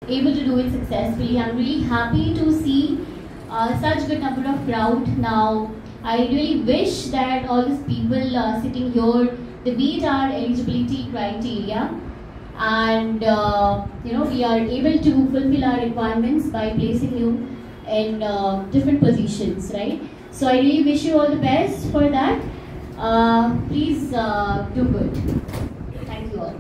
able to do it successfully. I'm really happy to see such good number of crowd now. I really wish that all these people sitting here, they meet our eligibility criteria, and we are able to fulfill our requirements by placing you in different positions, right? So I really wish you all the best for that. Please do good. Thank you all.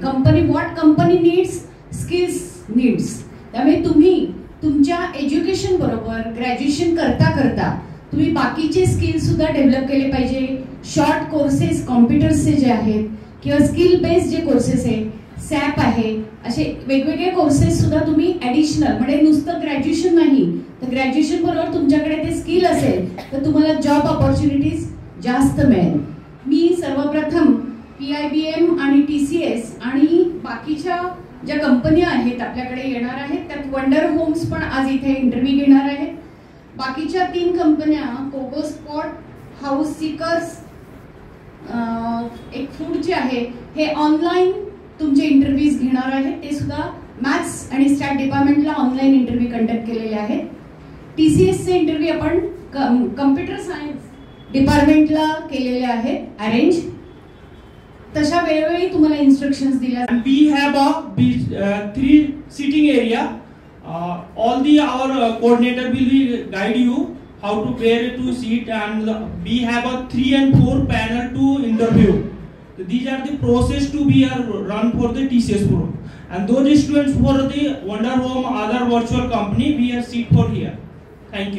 Company, what company needs, skills needs. त्यामुळे तुम्ही तुमच्या education बरोबर graduation करता करता तुम्ही बाकीचे skill सुद्धा develop केले पाहिजे. शॉर्ट कोर्सेस कॉम्प्युटर्सचे जे आहेत किंवा स्किल बेस्ड जे कोर्सेस आहेत, सॅप आहे, असे वेगवेगळे कोर्सेस सुद्धा तुम्ही ऍडिशनल, म्हणजे नुसतं ग्रॅज्युएशन नाही तर ग्रॅज्युएशन बरोबर तुमच्याकडे ते स्किल असेल तर तुम्हाला जॉब ऑपॉर्च्युनिटीज जास्त मिळेल. मी सर्वप्रथम PIBM आणि TCS आणि बाकीच्या ज्या कंपन्या आहेत आपल्याकडे येणार आहेत, त्यात वंडर होम्स पण आज इथे इंटरव्ह्यू घेणार आहेत. बाकीच्या 3 कंपन्या कोको स्पॉट, हाऊस सीकर्स, एक फूडचे आहे, हे ऑनलाईन तुमचे इंटरव्ह्यूज घेणार आहेत. ते सुद्धा मॅथ्स आणि स्टॅट डिपार्टमेंटला ऑनलाईन इंटरव्ह्यू कंडक्ट केलेले आहेत. TCS चे इंटरव्ह्यू आपण कम्प्युटर सायन्स डिपार्टमेंटला केलेले आहेत अरेंज. तशा वेळोवेळी तुम्हाला इन्स्ट्रक्शन्स दिल्या. We have a 3 sitting area. All our coordinator will guide you how to where to sit, and we have a 3 and 4 panel to interview. These are the process to be run for the TCS program. And those students for the Wonder Home other virtual company we are sit for here. Thank you.